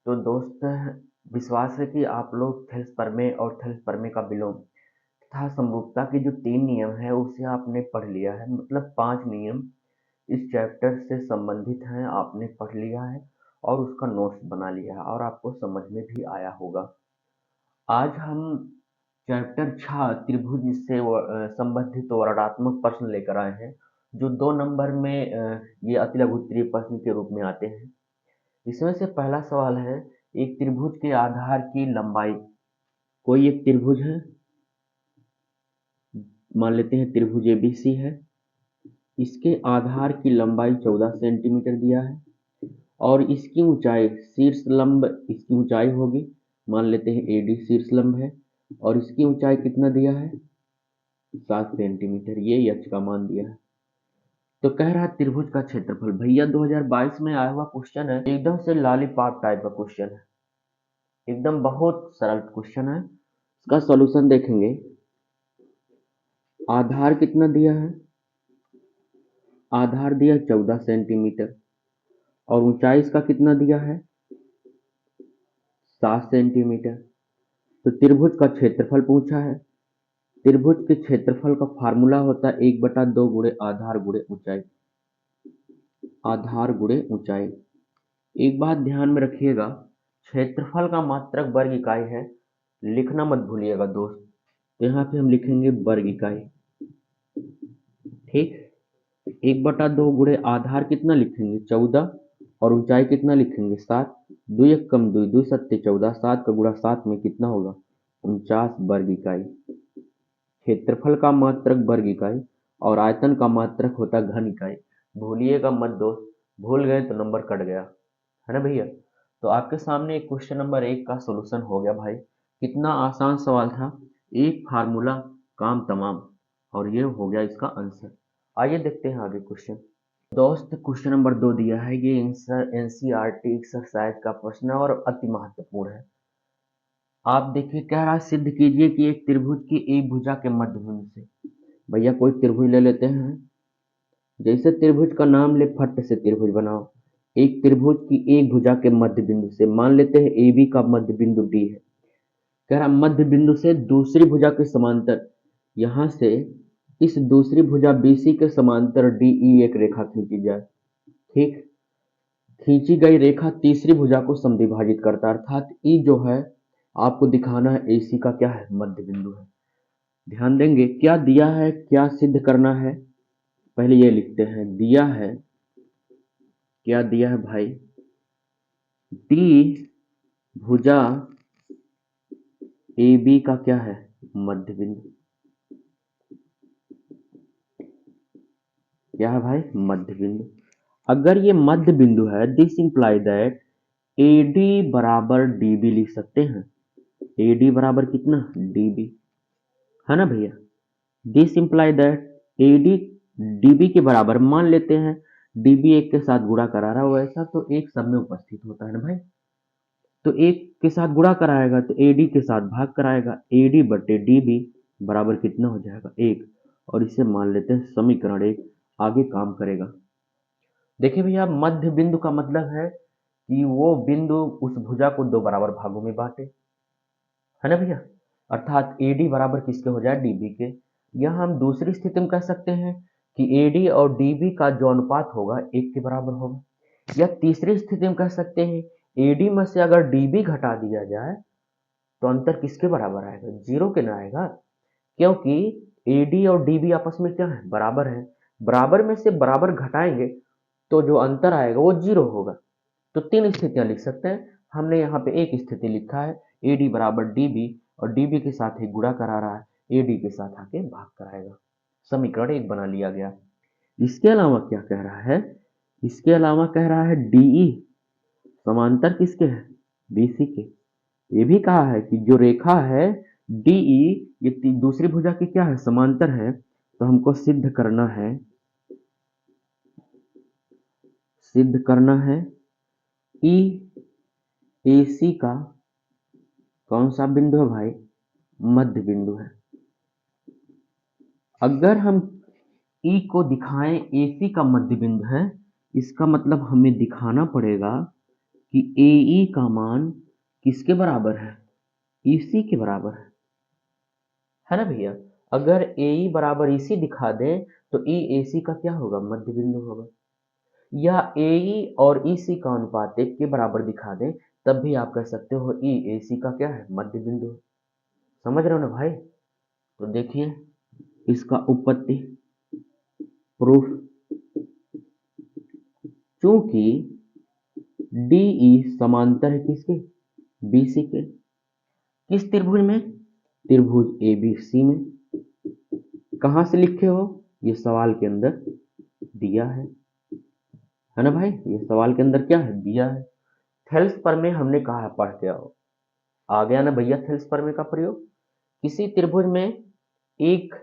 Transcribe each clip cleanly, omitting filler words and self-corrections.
तो दोस्त, विश्वास है कि आप लोग थेल्स प्रमेय और थेल्स प्रमेय का विलोम तथा समरूपता के जो 3 नियम हैं उसे आपने पढ़ लिया है। मतलब 5 नियम इस चैप्टर से संबंधित हैं, आपने पढ़ लिया है और उसका नोट्स बना लिया है और आपको समझ में भी आया होगा। आज हम चैप्टर 6 त्रिभुज से संबंधित वर्णात्मक प्रश्न लेकर आए हैं, जो 2 नंबर में ये अति लघुत्तरीय प्रश्न के रूप में आते हैं। इसमें से पहला सवाल है, एक त्रिभुज के आधार की लंबाई। कोई एक त्रिभुज है, मान लेते हैं त्रिभुज एबीसी है। इसके आधार की लंबाई 14 सेंटीमीटर दिया है और इसकी ऊंचाई, शीर्ष लंब इसकी ऊंचाई होगी, मान लेते हैं एडी शीर्ष लंब है और इसकी ऊंचाई कितना दिया है, 7 सेंटीमीटर। ये यक्ष का मान दिया है। तो कह रहा है त्रिभुज का क्षेत्रफल। भैया 2022 में आया हुआ क्वेश्चन है, एकदम से लॉलीपॉप टाइप का क्वेश्चन है, एकदम बहुत सरल क्वेश्चन है। इसका सॉल्यूशन देखेंगे। आधार कितना दिया है, आधार दिया 14 सेंटीमीटर और ऊंचाई इसका कितना दिया है, 7 सेंटीमीटर। तो त्रिभुज का क्षेत्रफल पूछा है। त्रिभुज के क्षेत्रफल का फार्मूला होता है 1/2 गुणे आधार गुणे ऊंचाई, आधार गुणे ऊंचाई। एक बात ध्यान में रखिएगा, क्षेत्रफल का मात्रक वर्ग इकाई है, लिखना मत भूलिएगा दोस्त। तो यहाँ पे हम लिखेंगे वर्ग इकाई, ठीक। 1/2 गुणे आधार कितना लिखेंगे, 14 और ऊंचाई कितना लिखेंगे, 7। 2 एक कम 2, 2 सत्ते 14, 7 का गुणा 7 में कितना होगा, 49 वर्ग इकाई। क्षेत्रफल का मात्रक वर्ग इकाई और आयतन का मात्रक होता है घन इकाई। भूलिएगा मत दोस्त, भूल गए तो नंबर कट गया, है ना भैया। तो आपके सामने एक क्वेश्चन नंबर 1 का सॉल्यूशन हो गया भाई। कितना आसान सवाल था, एक फार्मूला काम तमाम, और ये हो गया इसका आंसर। आइए देखते हैं आगे क्वेश्चन। दोस्त क्वेश्चन नंबर 2 दिया है, ये एनसीईआरटी एक्सरसाइज का प्रश्न है और अति महत्वपूर्ण है। आप देखिए, कह रहा है सिद्ध कीजिए कि एक त्रिभुज की एक भुजा के मध्य बिंदु से। भैया कोई त्रिभुज ले लेते हैं, जैसे त्रिभुज का नाम ले फट से त्रिभुज बनाओ। एक त्रिभुज की एक भुजा के मध्य बिंदु से, मान लेते हैं ए बी का मध्य बिंदु डी है। कह रहा मध्य बिंदु से दूसरी भुजा के समांतर, यहां से इस दूसरी भुजा बीसी के समांतर डीई एक रेखा खींची जाए, ठीक। खींची गई रेखा तीसरी भुजा को समद्विभाजित करता है, अर्थात ई जो है आपको दिखाना है एसी का क्या है, मध्य बिंदु है। ध्यान देंगे क्या दिया है, क्या सिद्ध करना है, पहले ये लिखते हैं। दिया है, क्या दिया है भाई, डी भुजा ए बी का क्या है, मध्य बिंदु। क्या है भाई, मध्य बिंदु। अगर ये मध्य बिंदु है, दिस इंप्लाई दैट AD बराबर DB लिख सकते हैं। AD बराबर कितना, DB, है ना भैया। This imply that AD DB के बराबर, मान लेते हैं DB एक के साथ गुणा करा रहा है, वैसा तो एक सब में उपस्थित होता है ना भाई। तो एक के साथ गुणा कराएगा तो AD के साथ भाग कराएगा, AD बटे DB बराबर कितना हो जाएगा, 1। और इसे मान लेते हैं समीकरण 1, आगे काम करेगा। देखिए भैया, मध्य बिंदु का मतलब है कि वो बिंदु उस भुजा को 2 बराबर भागों में बांटे, है ना भैया। अर्थात AD बराबर किसके हो जाए, DB के। यह हम दूसरी स्थिति में कह सकते हैं कि AD और DB का जो अनुपात होगा 1 के बराबर होगा। या तीसरी स्थिति में कह सकते हैं AD में से अगर DB घटा दिया जाए तो अंतर किसके बराबर आएगा, 0 के ना आएगा, क्योंकि AD और DB आपस में क्या है, बराबर है। बराबर में से बराबर घटाएंगे तो जो अंतर आएगा वो 0 होगा। तो 3 स्थितियां लिख सकते हैं, हमने यहाँ पे एक स्थिति लिखा है, AD बराबर DB और DB के साथ ही गुणा करा रहा है, AD के साथ आके भाग कराएगा। समीकरण 1 बना लिया गया। इसके अलावा क्या कह रहा है, इसके अलावा कह रहा है DE समांतर किसके है, BC के। ये भी कहा है कि जो रेखा है DE ये दूसरी भुजा की क्या है, समांतर है। तो हमको सिद्ध करना है, सिद्ध करना है ई AC का कौन सा बिंदु है भाई, मध्य बिंदु है। अगर हम E को दिखाएं AC का मध्य बिंदु है, इसका मतलब हमें दिखाना पड़ेगा कि AE का मान किसके बराबर है, EC के बराबर है ना भैया। अगर AE बराबर EC दिखा दें तो EAC का क्या होगा, मध्य बिंदु होगा। या AE और EC का अनुपात 1 के बराबर दिखा दें तब भी आप कह सकते हो EAC का क्या है, मध्य बिंदु। समझ रहे हो ना भाई। तो देखिए इसका उत्पत्ति प्रूफ, चूंकि DE समांतर है किसके, BC के। किस त्रिभुज में, त्रिभुज ABC में। कहां से लिखे हो, ये सवाल के अंदर दिया है ना भाई, ये सवाल के अंदर क्या है, दिया है। थेल्स प्रमेय हमने कहा है, पढ़ के आओ। आ गया ना भैया थेल्स प्रमेय का प्रयोग। किसी त्रिभुज में एक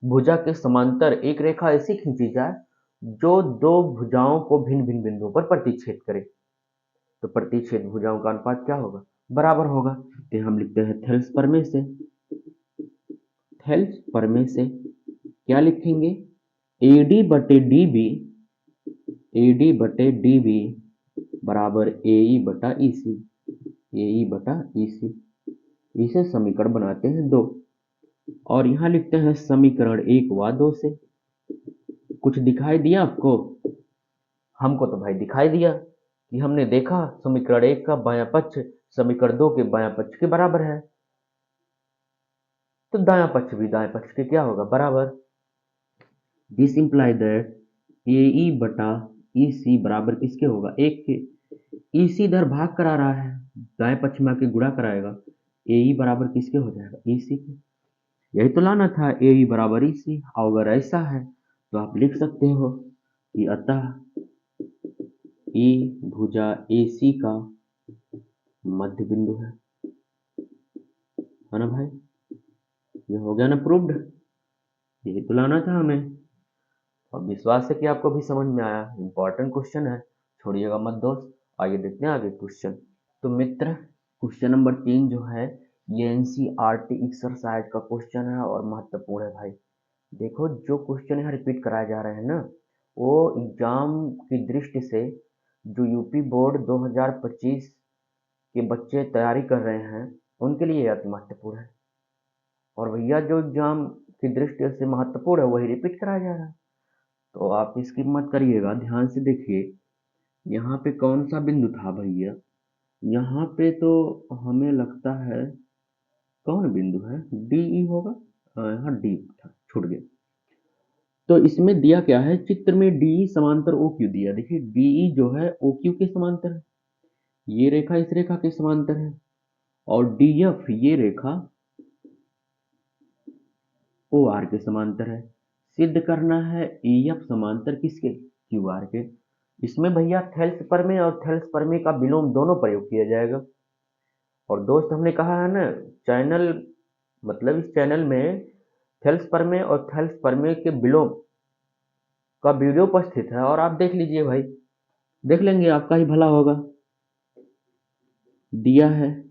भुजा के समांतर एक रेखा ऐसी खींची जाए जो दो भुजाओं को भिन्न भिन्न बिंदुओं पर प्रतिच्छेद करे, तो प्रतिच्छेद भुजाओं का अनुपात क्या होगा, बराबर होगा। तो हम लिखते हैं थेल्स प्रमेय से, थेल्स प्रमेय से क्या लिखेंगे, AD बटे DB, AD बटे DB बराबर AE बटा EC, AE बटा EC। इसे समीकरण बनाते हैं 2 और यहां लिखते हैं समीकरण 1 व 2 से। कुछ दिखाई दिया आपको, हमको तो भाई दिखाई दिया कि हमने देखा समीकरण 1 का बायां पक्ष समीकरण 2 के बायां पक्ष के बराबर है, तो दायां पक्ष भी दाएं पक्ष के क्या होगा, बराबर। दिस इंप्लाई दैट AE बटा EC बराबर किसके होगा, 1 के। EC इधर भाग करा रहा है, दाएं पक्ष में आके गुणा कराएगा, AE बराबर किसके हो जाएगा, EC के। यही तो लाना था, AE बराबर EC। अगर ऐसा है तो आप लिख सकते हो कि अतः E भुजा AC का मध्य बिंदु है ना भाई। ये हो गया ना प्रूव्ड, यही तो लाना था हमें। और विश्वास है कि आपको भी समझ में आया। इंपॉर्टेंट क्वेश्चन है, छोड़िएगा मत दोस्त। आइए देखते हैं आगे क्वेश्चन। तो मित्र क्वेश्चन नंबर 3 जो है ये NCERT एक्सरसाइज का क्वेश्चन है और महत्वपूर्ण है भाई। देखो जो क्वेश्चन यहाँ रिपीट कराए जा रहे हैं ना, वो एग्जाम की दृष्टि से जो यूपी बोर्ड 2025 के बच्चे तैयारी कर रहे हैं उनके लिए अति महत्वपूर्ण है। और भैया जो एग्जाम की दृष्टि से महत्वपूर्ण है वही रिपीट कराया जा रहा है, तो आप इसकी मत करिएगा। ध्यान से देखिए यहाँ पे कौन सा बिंदु था भैया, यहाँ पे तो हमें लगता है कौन बिंदु है, DE होगा। यहाँ D था, छूट गया। तो इसमें दिया क्या है, चित्र में DE समांतर OQ दिया। देखिए DE जो है OQ के समांतर है, ये रेखा इस रेखा के समांतर है, और DF ये रेखा OR के समांतर है। सिद्ध करना है EF समांतर किसके, QR के। इसमें भैया थेल्स प्रमेय और थेल्स प्रमेय का विलोम दोनों प्रयोग किया जाएगा। और दोस्त हमने कहा है ना, चैनल मतलब इस चैनल में थेल्स प्रमेय और थेल्स प्रमेय के विलोम का वीडियो उपस्थित है, और आप देख लीजिए भाई, देख लेंगे आपका ही भला होगा। दिया है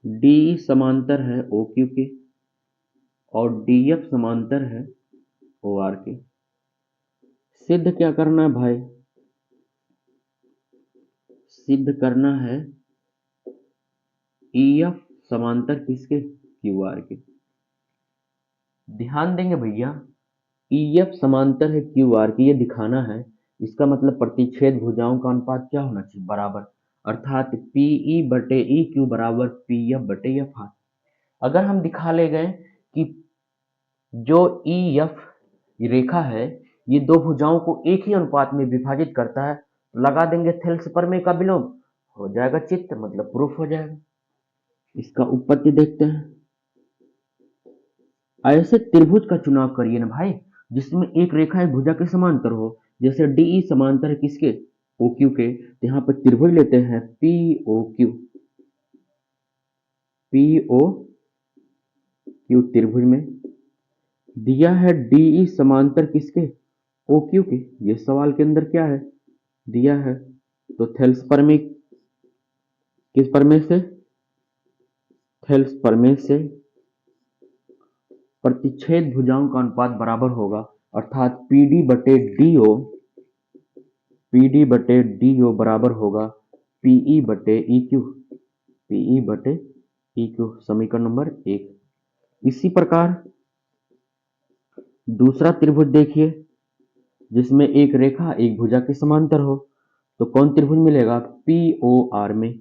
DE समांतर है OQ के और DF समांतर है OR के। सिद्ध क्या करना है भाई, सिद्ध करना है EF समांतर किसके, QR के। ध्यान देंगे भैया, EF समांतर है QR के, ये दिखाना है। इसका मतलब प्रतिच्छेद भुजाओं का अनुपात क्या होना चाहिए, बराबर। अर्थात PE बटे EQ बराबर PF बटे FR। अगर हम दिखा ले गए कि जो EF रेखा है ये दो भुजाओं को एक ही अनुपात में विभाजित करता है, तो लगा देंगे थेल्स प्रमेय का विलोम, हो जाएगा चित्र, मतलब प्रूफ हो जाएगा। इसका उत्पत्ति देखते हैं। ऐसे त्रिभुज का चुनाव करिए ना भाई जिसमें एक रेखा एक भुजा के समांतर हो। जैसे DE समांतर है किसके, OQ के, तो यहाँ पर त्रिभुज लेते हैं POQ, POQ त्रिभुज में दिया है DE समांतर किसके, OQ के। ये सवाल के अंदर क्या है, दिया है। तो थेल्स प्रमेय किस प्रमेय से, थेल्स प्रमेय से प्रतिच्छेद भुजाओं का अनुपात बराबर होगा, अर्थात PD बटे DO PD बटे DO बराबर होगा PE बटे EQ, PE बटे EQ, समीकरण नंबर 1। इसी प्रकार दूसरा त्रिभुज देखिए जिसमें एक रेखा एक भुजा के समांतर हो, तो कौन त्रिभुज मिलेगा? POR में,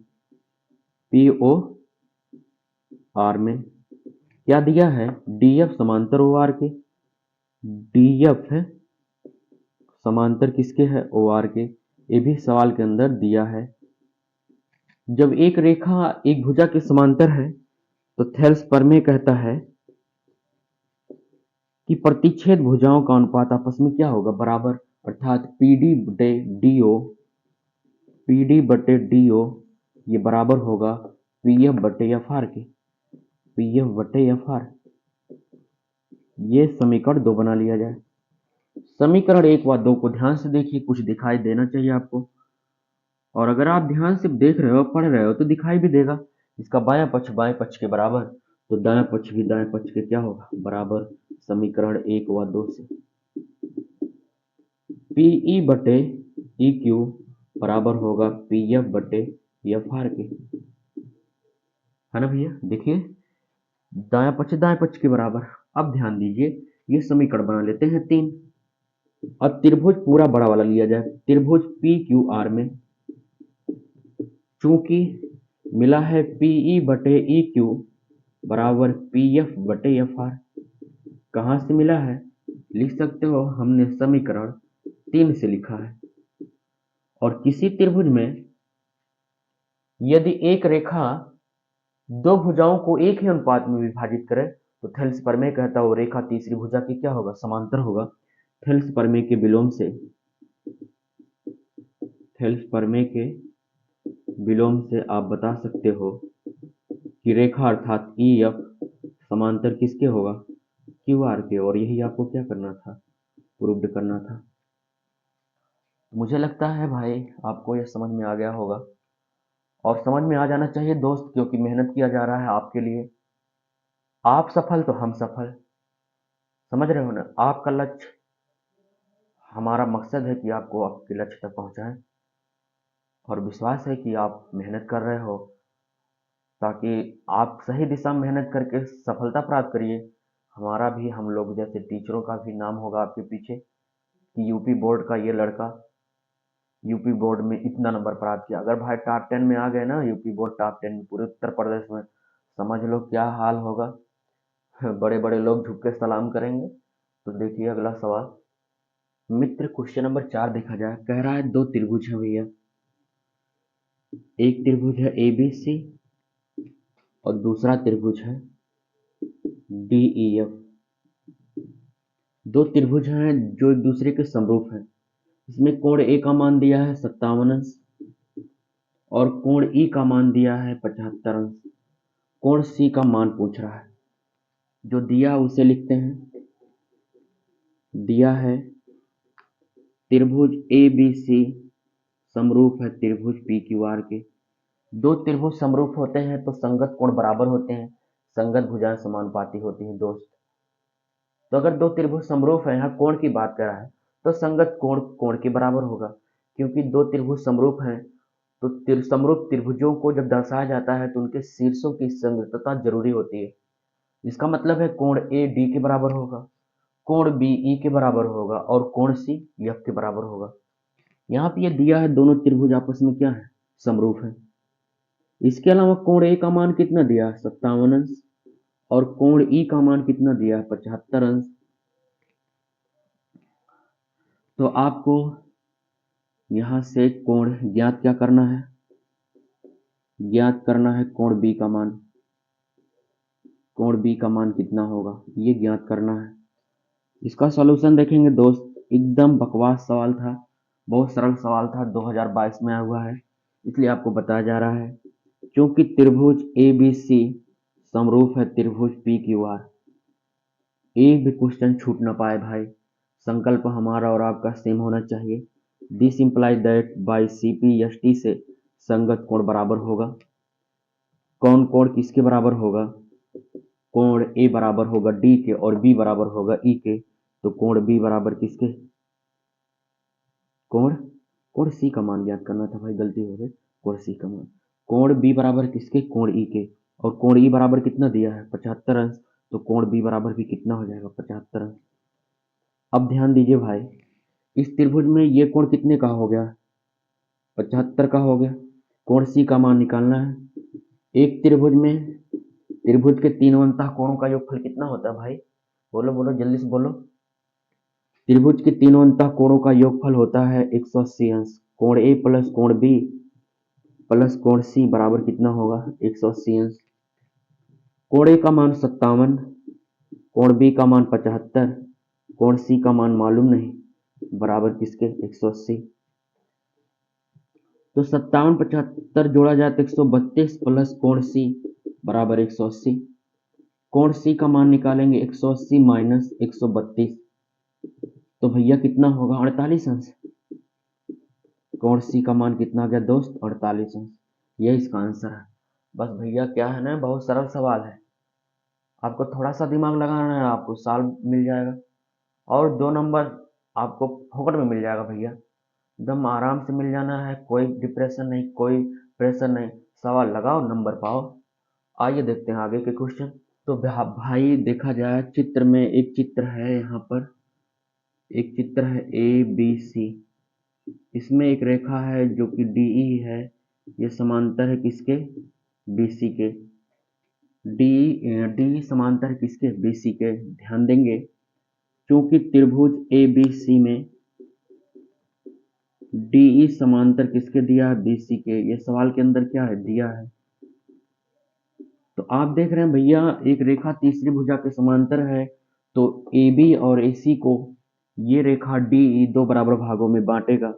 POR में क्या दिया है? DF समांतर OR के, DF है समांतर किसके है? OR के। ये भी सवाल के अंदर दिया है। जब एक रेखा एक भुजा के समांतर है तो थेल्स प्रमेय कहता है कि प्रतिच्छेद भुजाओं का अनुपात आपस में क्या होगा? बराबर, अर्थात PD बटे DO ये बराबर होगा PF बटे FR के, PF बटे FR। ये समीकरण 2 बना लिया जाए। समीकरण 1 व 2 को ध्यान से देखिए, कुछ दिखाई देना चाहिए आपको, और अगर आप ध्यान से देख रहे हो पढ़ रहे हो तो दिखाई भी देगा। इसका बायां पक्ष बाएं पक्ष के बराबर, तो दायां पक्ष भी दाएं पक्ष के क्या होगा? बराबर। समीकरण 1 व 2 से PE बटे EQ बराबर होगा PF बटे FR के, है ना भैया? देखिए दायां पक्ष के बराबर। अब ध्यान दीजिए, ये समीकरण बना लेते हैं 3। अब त्रिभुज पूरा बड़ा वाला लिया जाए, त्रिभुज PQR में चूंकि मिला है PE बटे EQ बराबर PF बटे FR। कहां से मिला है? लिख सकते हो, हमने समीकरण 3 से लिखा है। और किसी त्रिभुज में यदि एक रेखा दो भुजाओं को एक ही अनुपात में विभाजित करे तो थेल्स प्रमेय कहता है वो रेखा तीसरी भुजा की क्या होगा? समांतर होगा। थेल्स प्रमेय के विलोम से, थेल्स प्रमेय के विलोम से आप बता सकते हो कि रेखा अर्थात EF समांतर किसके होगा? QR के। और यही आपको क्या करना था? प्रूव्ड करना था। मुझे लगता है भाई आपको यह समझ में आ गया होगा, और समझ में आ जाना चाहिए दोस्त, क्योंकि मेहनत किया जा रहा है आपके लिए। आप सफल तो हम सफल, समझ रहे हो ना? आपका लक्ष्य, हमारा मकसद है कि आपको आपके लक्ष्य तक पहुंचाएं, और विश्वास है कि आप मेहनत कर रहे हो ताकि आप सही दिशा में मेहनत करके सफलता प्राप्त करिए। हमारा भी, हम लोग जैसे टीचरों का भी नाम होगा आपके पीछे कि यूपी बोर्ड का ये लड़का यूपी बोर्ड में इतना नंबर प्राप्त किया। अगर भाई टॉप 10 में आ गए ना, यूपी बोर्ड टॉप 10 में पूरे उत्तर प्रदेश में, समझ लो क्या हाल होगा। बड़े बड़े लोग झुक के सलाम करेंगे। तो देखिए अगला सवाल मित्र, क्वेश्चन नंबर 4 देखा जाए। कह रहा है दो त्रिभुज है भैया, एक त्रिभुज है ABC और दूसरा त्रिभुज है DEF। दो त्रिभुज हैं जो एक दूसरे के समरूप हैं। इसमें कोण A का मान दिया है 57 अंश और कोण E का मान दिया है 75 अंश। कोण C का मान पूछ रहा है। जो दिया उसे लिखते हैं। दिया है त्रिभुज ABC समरूप है त्रिभुज PQR के। दो त्रिभुज समरूप होते हैं तो संगत कोण बराबर होते हैं, संगत भुजाएं समानुपाती होती हैं दोस्त। तो अगर दो त्रिभुज समरूप है, यहाँ कोण की बात कर रहा है, तो संगत कोण कोण के बराबर होगा। क्योंकि दो त्रिभुज समरूप हैं तो समरूप त्रिभुजों को जब दर्शाया जाता है तो उनके शीर्षों की संगतता जरूरी होती है। इसका मतलब है कोण A D के बराबर होगा, कोण B E के बराबर होगा और कोण C F के बराबर होगा। यहाँ पे ये दिया है दोनों त्रिभुज आपस में क्या है? समरूप है। इसके अलावा कोण A का मान कितना दिया है? 57 अंश और कोण E का मान कितना दिया है? 75 अंश। तो आपको यहां से कोण ज्ञात क्या करना है? ज्ञात करना है कोण B का मान। कोण B का मान कितना होगा ये ज्ञात करना है। इसका सॉल्यूशन देखेंगे दोस्त, एकदम बकवास सवाल था, बहुत सरल सवाल था, 2022 में आया हुआ है, इसलिए आपको बताया जा रहा है। क्योंकि त्रिभुज ABC समरूप है त्रिभुज PQR, एक भी क्वेश्चन छूट ना पाए भाई। संकल्प हमारा और आपका सेम होना चाहिए। This imply that by CPST से संगत कोण बराबर होगा। कौन कोण किसके बराबर होगा? कोण A बराबर होगा D के और B बराबर होगा E के। तो कोण B बराबर किसके? कोण कोण सी का मान ज्ञात करना था भाई, गलती हो गई, कोण सी का मान। कोण बी बराबर किसके, कोण ई के, और कोण ई बराबर कितना दिया है 75 अंश, तो कोण बी बराबर भी कितना हो जाएगा 75 अंश। अब ध्यान दीजिए भाई, इस त्रिभुज में ये कोण कितने का हो गया, 75 का हो गया। कोण सी का मान निकालना है। एक त्रिभुज में, त्रिभुज के तीनों अंतः कोणों का योगफल कितना होता है भाई, बोलो बोलो जल्दी से बोलो। त्रिभुज के तीनों अंतः कोणों का योगफल होता है 180 अंश। कोण ए प्लस कोण बी प्लस कोण सी बराबर कितना होगा 180 अंश। कोण ए का मान 57, कोण बी का मान 75, कोण सी का मान मालूम नहीं, बराबर किसके 180। तो 57 75 जोड़ा जाए तो 132 प्लस कोण सी बराबर 180। कोण सी का मान निकालेंगे 180 माइनस 132, तो भैया कितना होगा 48 अंश। कोण सी का मान कितना आ गया दोस्त 48 अंश। यह इसका आंसर है। बस भैया क्या है ना, बहुत सरल सवाल है, आपको थोड़ा सा दिमाग लगाना है, आपको सॉल्व मिल जाएगा। और 2 नंबर आपको फोकट में मिल जाएगा भैया, एकदम आराम से मिल जाना है, कोई डिप्रेशन नहीं, कोई प्रेशर नहीं, सवाल लगाओ नंबर पाओ। आइए देखते हैं आगे के क्वेश्चन। तो भाई देखा जाए चित्र में, एक चित्र है यहाँ पर, एक चित्र है ए बी सी, इसमें एक रेखा है जो कि डी ई है, ये समांतर है किसके, बी सी के। डी समांतर किसके, बी सी के। ध्यान देंगे क्योंकि त्रिभुज ए बी सी में डी ई समांतर किसके दिया है, बी सी के। ये सवाल के अंदर क्या है, दिया है। तो आप देख रहे हैं भैया, एक रेखा तीसरी भुजा के समांतर है, तो ए बी और ए सी को ये रेखा डी ई दो बराबर भागों में बांटेगा।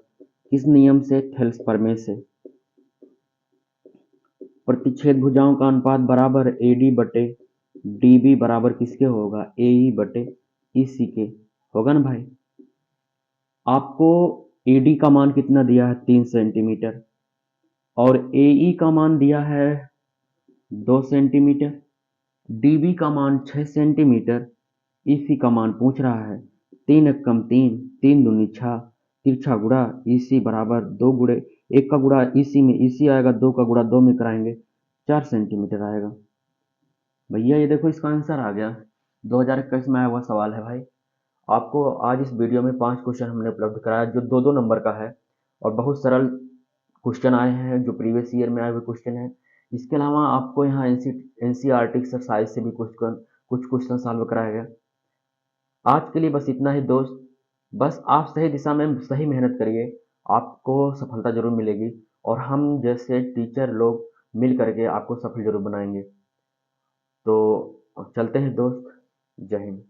किस नियम से, थेल्स प्रमेय से। प्रतिच्छेद भुजाओं का अनुपात बराबर ए डी बटे डी बी बराबर किसके होगा, ए ई बटे ई सी के होगा ना भाई। आपको ए डी का मान कितना दिया है 3 सेंटीमीटर, और ए ई का मान दिया है 2 सेंटीमीटर, डी बी का मान 6 सेंटीमीटर, ई सी का मान पूछ रहा है 3 एक कम 3, 3 दूनी 6, तिरछा गुड़ा ई सी बराबर 2 गुड़े 1 का गुड़ा ई सी में ई सी आएगा, 2 का गुड़ा 2 में कराएंगे 4 सेंटीमीटर आएगा। भैया ये देखो इसका आंसर आ गया, 2021 में आया हुआ सवाल है भाई। आपको आज इस वीडियो में 5 क्वेश्चन हमने उपलब्ध कराया जो 2-2 नंबर का है, और बहुत सरल क्वेश्चन आए हैं जो प्रीवियस ईयर में आए हुए क्वेश्चन हैं। इसके अलावा आपको यहाँ एनसीईआरटी एक्सरसाइज से भी कुछ क्वेश्चन सॉल्व कराया गया। आज के लिए बस इतना ही दोस्त, बस आप सही दिशा में सही मेहनत करिए, आपको सफलता जरूर मिलेगी, और हम जैसे टीचर लोग मिल करके आपको सफल जरूर बनाएंगे। तो चलते हैं दोस्त, जय हिंद।